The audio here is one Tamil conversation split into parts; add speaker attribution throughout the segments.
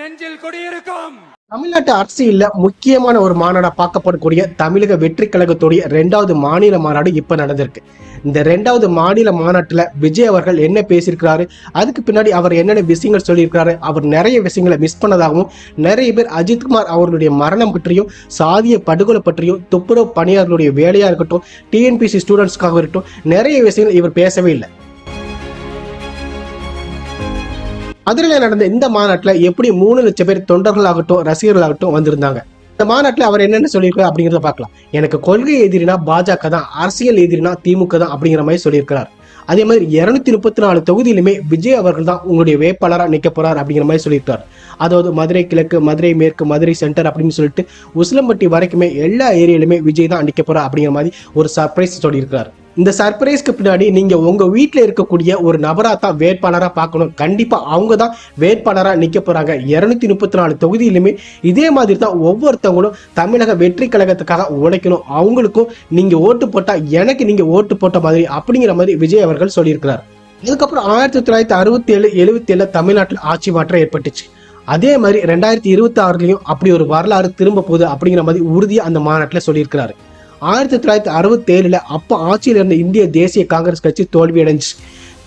Speaker 1: நெஞ்சில் குடியிருக்கும்.
Speaker 2: தமிழ்நாட்டு அரசியல்ல முக்கியமான ஒரு மாநாடா பார்க்கப்படக்கூடிய தமிழக வெற்றி கழகத்துடைய 2வது மாநில மாநாடு இப்ப நடந்திருக்கு. இந்த 2வது மாநில மாநாட்டுல விஜய் அவர்கள் என்ன பேசியிருக்கிறாரு, அதுக்கு பின்னாடி அவர் என்னென்ன விஷயங்கள் சொல்லியிருக்கிறாரு, அவர் நிறைய விஷயங்களை மிஸ் பண்ணதாகவும், நிறைய பேர் அஜித்குமார் அவர்களுடைய மரணம் பற்றியும், சாதிய படுகொலை பற்றியும், துப்புரவு பணியாளர்களுடைய வேலையா இருக்கட்டும், டிஎன்பிசி ஸ்டூடெண்ட்ஸ்க்காக இருக்கட்டும், நிறைய விஷயங்கள் இவர் பேசவே இல்லை. மதுரையில் நடந்த இந்த மாநாட்டுல எப்படி 3 லட்சம் பேர் தொண்டர்களாகட்டும் ரசிகர்களாகட்டும் வந்திருந்தாங்க. இந்த மாநாட்டுல அவர் என்னென்ன சொல்லியிருக்காரு அப்படிங்கிறத பார்க்கலாம். எனக்கு கொள்கை எதிரினா பாஜக தான், அரசியல் எதிரினா திமுக தான் அப்படிங்கிற மாதிரி சொல்லியிருக்கிறார். அதே மாதிரி 234 தொகுதியிலுமே விஜய் அவர்கள் தான் உங்களுடைய வேட்பாளராக நிற்க போறார் அப்படிங்கிற மாதிரி சொல்லியிருக்காரு. அதாவது மதுரை கிழக்கு, மதுரை மேற்கு, மதுரை சென்டர் அப்படின்னு சொல்லிட்டு உசிலம்பட்டி வரைக்குமே எல்லா ஏரியாலுமே விஜய் தான் நிற்க போறார் அப்படிங்கிற மாதிரி ஒரு சர்ப்ரைஸ் சொல்லியிருக்கிறார். இந்த சர்ப்ரைஸ்க்கு பின்னாடி நீங்க உங்க வீட்டுல இருக்கக்கூடிய ஒரு நபரா தான் வேட்பாளரா பார்க்கணும். கண்டிப்பா அவங்க தான் வேட்பாளரா நிக்க போறாங்க. 234 தொகுதியிலுமே இதே மாதிரி தான் ஒவ்வொருத்தவங்களும் தமிழக வெற்றி கழகத்துக்காக உழைக்கணும். அவங்களுக்கும் நீங்க ஓட்டு போட்டா எனக்கு நீங்க ஓட்டு போட்ட மாதிரி அப்படிங்கிற மாதிரி விஜய் அவர்கள் சொல்லியிருக்கிறார். அதுக்கப்புறம் 1967, 77 தமிழ்நாட்டில் ஆட்சி மாற்றம் ஏற்பட்டுச்சு. அதே மாதிரி 2026லயும் அப்படி ஒரு வரலாறு திரும்ப போகுது அப்படிங்கிற மாதிரி உறுதியா அந்த மாநாட்டில் சொல்லியிருக்கிறாரு. 1967 அப்ப ஆட்சியில் இருந்த இந்திய தேசிய காங்கிரஸ் கட்சி தோல்வி அடைஞ்சு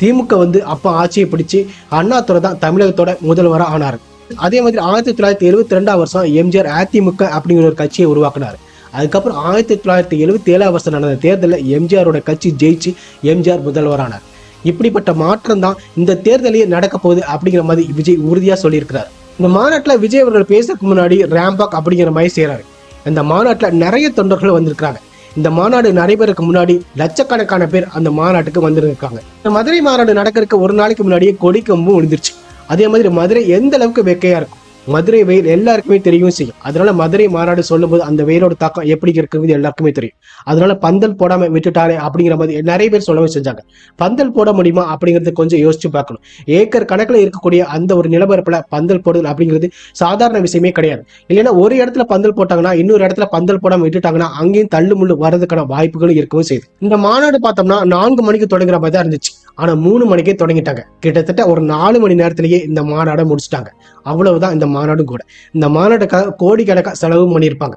Speaker 2: திமுக அப்ப ஆட்சியை பிடிச்சு அண்ணாதுரை தான் தமிழகத்தோட முதல்வராக ஆனார். அதே மாதிரி 1972 எம்ஜிஆர் அதிமுக அப்படிங்கிற ஒரு கட்சியை உருவாக்கினார். அதுக்கப்புறம் 1977 நடந்த தேர்தலில் எம்ஜிஆரோட கட்சி ஜெயிச்சு எம்ஜிஆர் முதல்வரானார். இப்படிப்பட்ட மாற்றம் தான் இந்த தேர்தலையே நடக்க போகுது அப்படிங்கிற மாதிரி விஜய் உறுதியா சொல்லியிருக்கிறார். இந்த மாநாட்டில் விஜய் அவர்கள் பேசுறதுக்கு முன்னாடி ரேம்பாக் அப்படிங்கிற மாதிரி செய்யறாரு. இந்த மாநாட்டில் நிறைய தொண்டர்கள் வந்திருக்காங்க. இந்த மாநாடு நடைபெறக்கு முன்னாடி லட்சக்கணக்கான பேர் அந்த மாநாட்டுக்கு வந்திருக்காங்க. இந்த மதுரை மாநாடு நடக்கிறதுக்கு ஒரு நாளைக்கு முன்னாடியே கொடி கம்பும் விழுந்துருச்சு. அதே மாதிரி மதுரை எந்த அளவுக்கு வெக்கையா இருக்கும், மதுரை வெயில் எல்லாருக்குமே தெரியவும் செய்யும். அதனால மதுரை மாநாடு சொல்லும் போது அந்த வெயிலோட தாக்கம் எப்படி இருக்கிறது எல்லாருக்குமே தெரியும். அதனால பந்தல் போடாம விட்டுட்டாரே அப்படிங்கிற மாதிரி நிறைய பேர் சொல்லவும் செஞ்சாங்க. பந்தல் போட முடியுமா அப்படிங்கிறது கொஞ்சம் யோசிச்சு பார்க்கணும். ஏக்கர் கணக்கில் இருக்கக்கூடிய அந்த ஒரு நிலப்பரப்புல பந்தல் போடுதல் அப்படிங்கிறது சாதாரண விஷயமே கிடையாது. இல்லைன்னா ஒரு இடத்துல பந்தல் போட்டாங்கன்னா இன்னொரு இடத்துல பந்தல் போடாம விட்டுட்டாங்கன்னா அங்கேயும் தள்ளு முள்ளு வர்றதுக்கான வாய்ப்புகளும் இருக்கவும் செய்யுது. இந்த மாநாடு பார்த்தோம்னா 4 மணிக்கு தொடங்குற மாதிரி தான் இருந்துச்சு. ஆனா 3 மணிக்கே தொடங்கிட்டாங்க. கிட்டத்தட்ட ஒரு 4 மணி நேரத்திலேயே இந்த மாநாடை முடிச்சுட்டாங்க. அவ்வளவுதான் இந்த மாநாடும் கூட. இந்த மாநாட்டுக்காக கோடிக்கணக்காக செலவு பண்ணியிருப்பாங்க.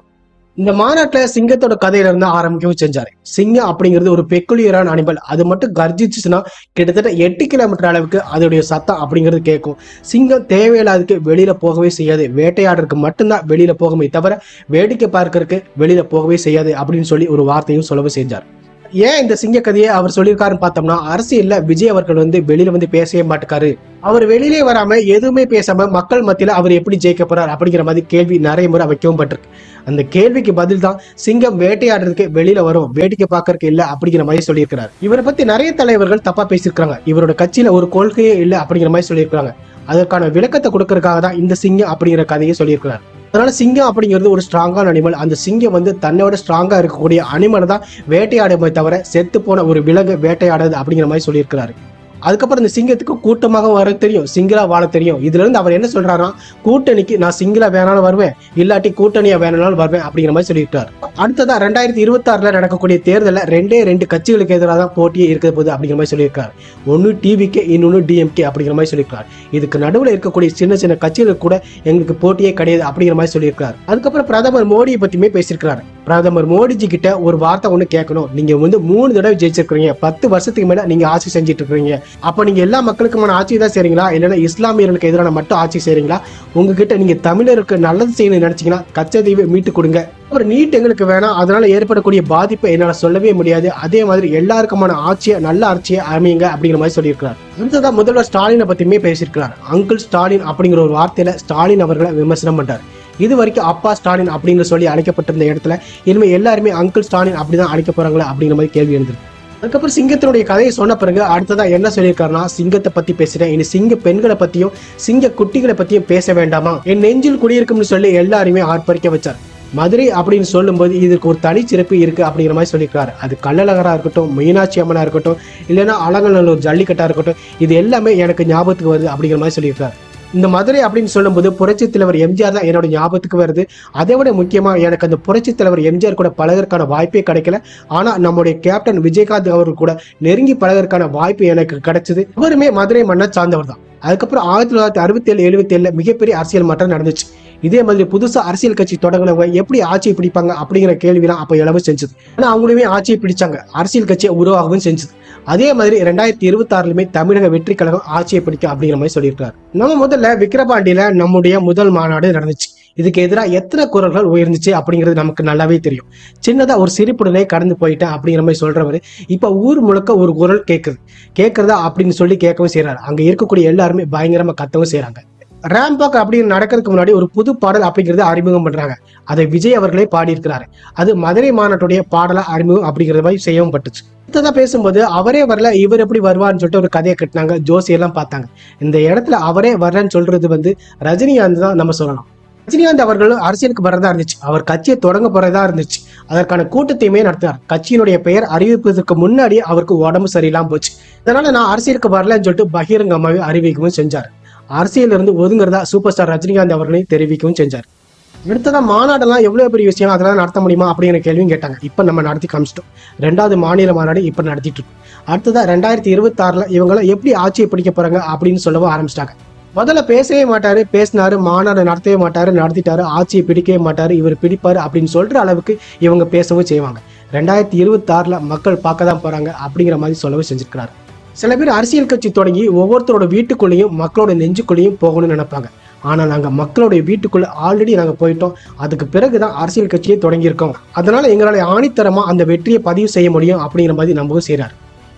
Speaker 2: இந்த மாநாட்டில் சிங்கத்தோட கதையில இருந்து ஆரம்பிக்கவும் செஞ்சாரு. சிங்கம் அப்படிங்கிறது ஒரு பெக்குலியரான அனிமல். அது மட்டும் கர்ஜிச்சுன்னா கிட்டத்தட்ட 8 கிலோமீட்டர் அளவுக்கு அதோடைய சத்தம் அப்படிங்கிறது கேட்கும். சிங்கம் தேவையில்லாததுக்கு வெளியில போகவே செய்யாது. வேட்டையாடுறதுக்கு மட்டும்தான் வெளியில போகவே தவிர வேடிக்கை பார்க்கறதுக்கு வெளியில போகவே செய்யாது அப்படின்னு சொல்லி ஒரு வார்த்தையும் சொல்லவும் செஞ்சார். ஏன் இந்த சிங்க கதையை அவர் சொல்லியிருக்காருன்னு பார்த்தோம்னா, அரசியல்ல விஜய் அவர்கள் வெளியில பேசவே மாட்டுக்காரு. அவர் வெளியிலே வராம எதுவுமே பேசாம மக்கள் மத்தியில அவர் எப்படி ஜெயிக்க போறார் அப்படிங்கிற மாதிரி கேள்வி நிறைய முறை வைக்கவும் பட்டிருக்கு. அந்த கேள்விக்கு பதில் தான் சிங்கம் வேட்டையாடுறதுக்கு வெளியில வரும், வேடிக்கை பார்க்கறதுக்கு இல்ல அப்படிங்கிற மாதிரி சொல்லியிருக்கிறார். இவரை பத்தி நிறைய தலைவர்கள் தப்பா பேசியிருக்காங்க. இவரோட கட்சியில ஒரு கொள்கையே இல்லை அப்படிங்கிற மாதிரி சொல்லியிருக்காங்க. அதற்கான விளக்கத்தை கொடுக்கறதுக்காக தான் இந்த சிங்கம் அப்படிங்கிற கதையை சொல்லியிருக்கிறார். அதனால சிங்கம் அப்படிங்கிறது ஒரு ஸ்ட்ராங்கான அனிமல். அந்த சிங்கம் தன்னோட ஸ்ட்ராங்கா இருக்கக்கூடிய அனிமலை தான் வேட்டையாடுமே தவிர செத்து போன ஒரு விலங்கு வேட்டையாடுது அப்படிங்கிற மாதிரி சொல்லியிருக்கிறாரு. அதுக்கப்புறம் இந்த சிங்கத்துக்கு கூட்டமாக வர தெரியும், சிங்கிளா வாழ தெரியும். இதுல இருந்து அவர் என்ன சொல்றாருன்னா, கூட்டணிக்கு நான் சிங்கிளா வேணாலும் வருவேன், இல்லாட்டி கூட்டணியா வேணாலும் வருவேன் அப்படிங்கிற மாதிரி சொல்லியிருக்காரு. அடுத்ததா 2026 நடக்கக்கூடிய தேர்தலில் 2 கட்சிகளுக்கு எதிராக தான் போட்டியே இருக்க போகுது அப்படிங்கிற மாதிரி சொல்லியிருக்காரு. ஒன்னு டிவிகே, இன்னொன்னு டிஎம்கே அப்படிங்கிற மாதிரி சொல்லியிருக்காரு. இதுக்கு நடுவில் இருக்கக்கூடிய சின்ன சின்ன கட்சிகளுக்கு கூட எங்களுக்கு போட்டியே கிடையாது அப்படிங்கிற மாதிரி சொல்லியிருக்காரு. அதுக்கப்புறம் பிரதமர் மோடியை பத்தியுமே பேசியிருக்காரு. பிரதமர் மோடிஜி கிட்ட ஒரு வார்த்தை ஒண்ணு கேட்கணும். நீங்க 3 தடவை ஜெயிச்சிருக்கீங்க, 10 வருஷத்துக்கு மேல நீங்க ஆட்சி செஞ்சுட்டு இருக்கீங்க. அப்ப நீங்க எல்லா மக்களுக்குமான ஆட்சி தான் செய்றீங்களா, இல்லைன்னா இஸ்லாமியர்களுக்கு எதிரான மட்டும் ஆட்சி செய்றீங்களா? உங்ககிட்ட நீங்க தமிழருக்கு நல்லது செய்யணும்னு நினைச்சீங்கன்னா கச்சதீவை மீட்டு கொடுங்க. ஒரு நீட் எங்களுக்கு வேணாம், அதனால ஏற்படக்கூடிய பாதிப்பை என்னால சொல்லவே முடியாது. அதே மாதிரி எல்லாருக்குமான ஆட்சியை, நல்ல ஆட்சியை அமையுங்க அப்படிங்கிற மாதிரி சொல்லியிருக்கிறார். அடுத்ததான் முதல்வர் ஸ்டாலினை பத்தியுமே பேசியிருக்கிறார். அங்கிள் ஸ்டாலின் அப்படிங்கிற ஒரு வார்த்தையில ஸ்டாலின் அவர்களை விமர்சனம் பண்றாரு. இது வரைக்கும் அப்பா ஸ்டாலின் அப்படின்னு சொல்லி அழைக்கப்பட்டிருந்த இடத்துல இனிமே எல்லாருமே அங்கிள் ஸ்டாலின் அப்படிதான் அழைக்க போறாங்களா அப்படிங்கிற மாதிரி கேள்வி எழுந்திருக்கு. அதுக்கப்புறம் சிங்கத்தினுடைய கதையை சொன்ன பிறகு அடுத்ததா என்ன சொல்லியிருக்காருன்னா, சிங்கத்தை பத்தி பேசுறேன், இனி சிங்க பெண்களை பத்தியும் சிங்க குட்டிகளை பத்தியும் பேச வேண்டாமா, என் நெஞ்சில் குடியிருக்கும்னு சொல்லி எல்லாருமே ஆர்ப்பரிக்க வச்சார். மதுரை அப்படின்னு சொல்லும் போது இதுக்கு ஒரு தனிச்சிறப்பு இருக்கு அப்படிங்கிற மாதிரி சொல்லியிருக்காரு. அது கள்ளழகரா இருக்கட்டும், மீனாட்சி அம்மனா இருக்கட்டும், இல்லைன்னா அலங்கநல்லூர் ஜல்லிக்கட்டா இருக்கட்டும், இது எல்லாமே எனக்கு ஞாபகத்துக்கு வருது அப்படிங்கிற மாதிரி சொல்லியிருக்காரு. இந்த மதுரை அப்படின்னு சொல்லும்போது புரட்சி தலைவர் எம்ஜிஆர் தான் என்னோட ஞாபகத்துக்கு வருது. அதை விட முக்கியமா எனக்கு அந்த புரட்சி தலைவர் எம்ஜிஆர் கூட பழகறதுக்கான வாய்ப்பே கிடைக்கல. ஆனா நம்முடைய கேப்டன் விஜயகாந்த் அவர்கள் கூட நெருங்கி பழகறதுக்கான வாய்ப்பு எனக்கு கிடைச்சது. அவருமே மதுரை மண்ணை சார்ந்தவர் தான். அதுக்கப்புறம் 1967-77 மிகப்பெரிய அரசியல் மாற்றம் நடந்துச்சு. இதே மாதிரி புதுசா அரசியல் கட்சி தொடங்கினவங்க எப்படி ஆட்சியை பிடிப்பாங்க அப்படிங்கிற கேள்விலாம் அப்ப எழவும் செஞ்சது. ஆனா அவங்களுமே ஆட்சியை பிடிச்சாங்க, அரசியல் கட்சியை உருவாகவும் செஞ்சது. அதே மாதிரி 2026 தமிழக வெற்றி கழகம் ஆட்சியை பிடிக்கும் அப்படிங்கிற மாதிரி சொல்லியிருக்காரு. நம்ம முதல்ல விக்கிரபாண்டியில நம்முடைய முதல் மாநாடு நடந்துச்சு. இதுக்கு எதிராக எத்தனை குரல்கள் உயர்ந்துச்சு அப்படிங்கிறது நமக்கு நல்லாவே தெரியும். சின்னதா ஒரு சிரிப்புடனே கடந்து போயிட்டேன் அப்படிங்கிற மாதிரி சொல்றவரு இப்ப ஊர் முழுக்க ஒரு குரல் கேட்கறதா அப்படின்னு சொல்லி கேட்கவும் செய்யறாரு. அங்க இருக்கக்கூடிய எல்லாருமே பயங்கரமா கத்தவும் செய்யறாங்க. ரேம்பாக் அப்படின்னு நடக்கிறதுக்கு முன்னாடி ஒரு புது பாடல் அப்படிங்கறத அறிமுகம் பண்றாங்க. அதை விஜய் அவர்களே பாடியிருக்கிறாரு. அது மதுரை மாநாட்டுடைய பாடலா அறிமுகம் அப்படிங்கிற மாதிரி செய்யவும் பட்டுச்சு. அடுத்ததான் பேசும்போது அவரே வரல, இவர் எப்படி வருவார்னு சொல்லிட்டு ஒரு கதையை கட்டினாங்க, ஜோசியெல்லாம் பார்த்தாங்க. இந்த இடத்துல அவரே வரலன்னு சொல்றது ரஜினிகாந்த் தான் நம்ம சொல்லலாம். ரஜினிகாந்த் அவர்களும் அரசியலுக்கு வரதா இருந்துச்சு, அவர் கட்சியை தொடங்க போறதா இருந்துச்சு. அதற்கான கூட்டத்தையுமே நடத்தினார். கட்சியினுடைய பெயர் அறிவிப்பதற்கு முன்னாடி அவருக்கு உடம்பு சரியில்லாம போச்சு. இதனால நான் அரசியலுக்கு வரலன்னு சொல்லிட்டு பகிரங்கமாவே அறிவிக்கவும் செஞ்சார். அரசியல் இருந்து ஒதுங்குறதா சூப்பர் ஸ்டார் ரஜினிகாந்த் அவர்களையும் தெரிவிக்கவும் செஞ்சார். அடுத்ததான் மாநாடெல்லாம் எவ்வளவு பெரிய விஷயம், அதெல்லாம் நடத்த முடியுமா அப்படிங்கிற கேள்வியும் கேட்டாங்க. இப்ப நம்ம நடத்தி காமிச்சிட்டோம். 2வது மாநில மாநாடு இப்ப நடத்திட்டு இருக்கோம். அடுத்ததான் 2026 இவங்களை எப்படி ஆட்சியை பிடிக்க போறாங்க அப்படின்னு சொல்லவும் ஆரம்பிச்சிட்டாங்க. முதல்ல பேசவே மாட்டாரு, பேசினாரு, மாநாடு நடத்தவே மாட்டாரு, நடத்திட்டாரு, ஆட்சியை பிடிக்கவே மாட்டாரு, இவர் பிடிப்பாரு அப்படின்னு சொல்ற அளவுக்கு இவங்க பேசவும் செய்வாங்க. 2026 மக்கள் பார்க்க தான் போறாங்க அப்படிங்கிற மாதிரி சொல்லவும் செஞ்சிருக்கிறாரு. சில பேர் அரசியல் கட்சி தொடங்கி ஒவ்வொருத்தரோட வீட்டுக்குள்ளேயும் மக்களோட நெஞ்சுக்குள்ளேயும் போகணும்னு நினைப்பாங்க. ஆனா நாங்க மக்களுடைய வீட்டுக்குள்ள ஆல்ரெடி நாங்க போயிட்டோம். அதுக்கு பிறகுதான் அரசியல் கட்சியை தொடங்கியிருக்கோம். அதனால எங்களால ஆணித்தரமா அந்த வெற்றியை பதிவு செய்ய முடியும் அப்படிங்கிற மாதிரி நம்பவும் செய்யறாரு.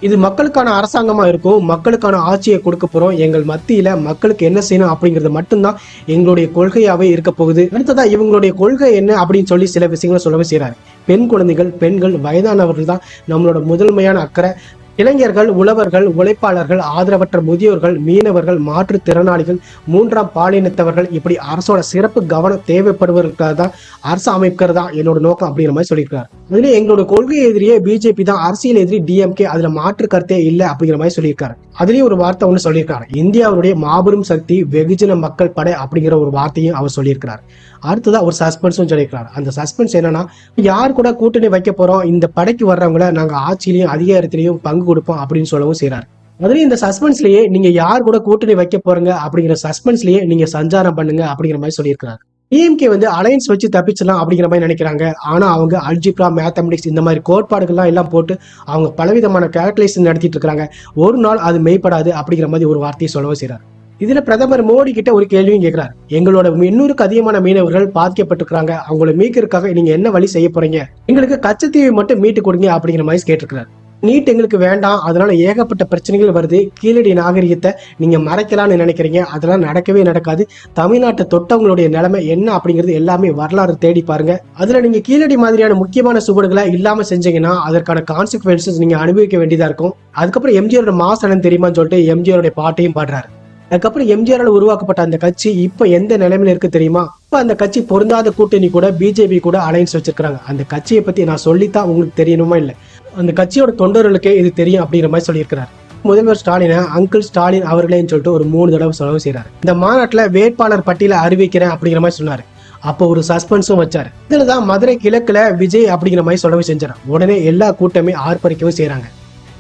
Speaker 2: இது மக்களுக்கான அரசாங்கமா இருக்கும், மக்களுக்கான ஆட்சியை கொடுக்க போறோம், எங்கள் மத்தியில மக்களுக்கு என்ன செய்யணும் அப்படிங்கிறது மட்டும்தான் எங்களுடைய கொள்கையாவே இருக்க போகுது. அடுத்ததா இவங்களுடைய கொள்கை என்ன அப்படின்னு சொல்லி சில விஷயங்களை சொல்லவே செய்யறாரு. பெண் குழந்தைகள், பெண்கள், வயதானவர்கள் தான் நம்மளோட முதன்மையான அக்கறை. இளைஞர்கள், உழவர்கள், உழைப்பாளர்கள், ஆதரவற்ற முதியோர்கள், மீனவர்கள், மாற்றுத்திறனாளிகள், 3ஆம் பாலினத்தவர்கள், இப்படி அரசோட சிறப்பு கவனம் தேவைப்படுவதற்காக தான் அரசு அமைக்கிறதா என்னோட நோக்கம் அப்படிங்கிற மாதிரி சொல்லியிருக்காரு. அதுல எங்களோட கொள்கை எதிரியே பிஜேபி தான், அரசியல் எதிரி டிஎம்கே, அதுல மாற்று கருத்தே இல்லை அப்படிங்கிற மாதிரி சொல்லியிருக்காரு. அதுலயும் ஒரு வார்த்தை ஒண்ணு சொல்லியிருக்காரு, இந்தியாவுடைய மாபெரும் சக்தி வெகுஜன மக்கள் படை அப்படிங்கிற ஒரு வார்த்தையும் அவர் சொல்லியிருக்கிறார். அடுத்ததா ஒரு சஸ்பென்ஸும் சொல்லியிருக்கிறார். அந்த சஸ்பென்ஸ் என்னன்னா, யார் கூட கூட்டணி வைக்க போறோம், இந்த படைக்கு வர்றவங்கள நாங்க ஆட்சியிலையும் அதிகாரத்திலையும் பங்கு கொடுப்போம் அப்படின்னு சொல்லவும் செய்யறாரு. அதுலயும் இந்த சஸ்பென்ஸ்லயே நீங்க யார் கூட கூட்டணி வைக்க போறீங்க அப்படிங்கிற சஸ்பென்ஸ்லயே நீங்க சஞ்சாரம் பண்ணுங்க அப்படிங்கிற மாதிரி சொல்லியிருக்கிறாரு. டிஎம்கே அலைன்ஸ் வச்சு தப்பிச்சலாம் அப்படிங்கிற மாதிரி நினைக்கிறாங்க. ஆனா அவங்க அல்ஜிப்ரா, மேத்தமெட்டிக்ஸ் இந்த மாதிரி கோட்பாடுகள்லாம் எல்லாம் போட்டு அவங்க பலவிதமான கேல்குலேஷன் நடத்திட்டு இருக்காங்க. ஒரு நாள் அது மெய்ப்படாது அப்படிங்கிற மாதிரி ஒரு வார்த்தையை சொல்லவும் செய்யறாரு. இதுல பிரதமர் மோடி கிட்ட ஒரு கேள்வியும் கேட்கிறார். எங்களோட 800க்கு அதிகமான மீனவர்கள் பாதிக்கப்பட்டிருக்காங்க, அவங்களை மீட்கிறதுக்காக நீங்க என்ன வழி செய்ய போறீங்க, எங்களுக்கு கச்சத்தீவை மட்டும் மீட்டு கொடுங்க அப்படிங்கிற மாதிரி கேட்டிருக்கிறார். நீட் எங்களுக்கு வேண்டாம், அதனால ஏகப்பட்ட பிரச்சனைகள் வருது, கீழடி நாகரிகத்தை நீங்க மறைக்கலாம்னு நினைக்கிறீங்க, அதெல்லாம் நடக்கவே நடக்காது. தமிழ்நாட்டை தொட்டவங்களுடைய நிலைமை என்ன அப்படிங்கிறது எல்லாமே வரலாறு தேடி பாருங்க. அதுல நீங்க கீழடி மாதிரியான முக்கியமான சுவடுகளை இல்லாம செஞ்சீங்கன்னா அதற்கான கான்சிக்வன்சஸ் நீங்க அனுபவிக்க வேண்டியதா இருக்கும். அதுக்கப்புறம் எம்ஜிஆரோட மாசனம் தெரியுமான்னு சொல்லிட்டு எம்ஜிஆரோட பாட்டையும் பாடுறாரு. அதுக்கப்புறம் எம்ஜிஆரால் உருவாக்கப்பட்ட அந்த கட்சி இப்ப எந்த நிலைமையில இருக்கு தெரியுமா? இப்ப அந்த கட்சி பொருந்தாத கூட்டணி கூட பிஜேபி கூட அலைன்ஸ் வச்சிருக்காங்க. அந்த கட்சியை பத்தி நான் சொல்லித்தான் உங்களுக்கு தெரியணுமா இல்ல, அந்த கட்சியோட தொண்டர்களுக்கே இது தெரியும் அப்படிங்கிற மாதிரி சொல்லியிருக்கிறார். முதல்வர் ஸ்டாலினை அங்கிள் ஸ்டாலின் அவர்களேன்னு சொல்லிட்டு ஒரு 3 தடவை சொல்லவும் செய்யறாரு. இந்த மாநாட்டுல வேட்பாளர் பட்டியலை அறிவிக்கிறேன் அப்படிங்கிற மாதிரி சொன்னாரு. அப்போ ஒரு சஸ்பென்ஸும் வச்சாரு. இதுலதான் மதுரை கிழக்குல விஜய் அப்படிங்கிற மாதிரி சொல்லவும் செஞ்சாரு. உடனே எல்லா கூட்டமே ஆர்ப்பரிக்கவும் செய்யறாங்க.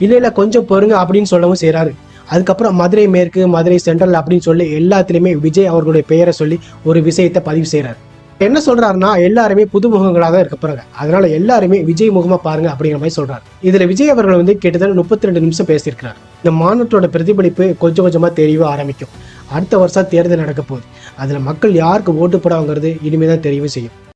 Speaker 2: இல்ல கொஞ்சம் பொறுங்க அப்படின்னு சொல்லவும் செய்யறாரு. அதுக்கப்புறம் மதுரை மேற்கு, மதுரை சென்ட்ரல் அப்படின்னு சொல்லி எல்லாத்திலுமே விஜய் அவர்களுடைய பெயரை சொல்லி ஒரு விஷயத்தை பதிவு செய்யறாரு. என்ன சொல்றாருன்னா, எல்லாருமே புதுமுகங்களா தான் இருக்க போறாங்க, அதனால எல்லாருமே விஜய் முகமா பாருங்க அப்படிங்கிற மாதிரி சொல்றாரு. இதுல விஜய் அவர்கள் கிட்டத்தட்ட 32 நிமிஷம் பேசியிருக்கிறார். இந்த மாநாட்டோட பிரதிபலிப்பு கொஞ்சம் கொஞ்சமா தெரிய ஆரம்பிக்கும். அடுத்த வருஷம் தேர்தல் நடக்க போகுது. அதுல மக்கள் யாருக்கு ஓட்டு போடாங்கிறது இனிமேதான் தெரியவும் செய்யும்.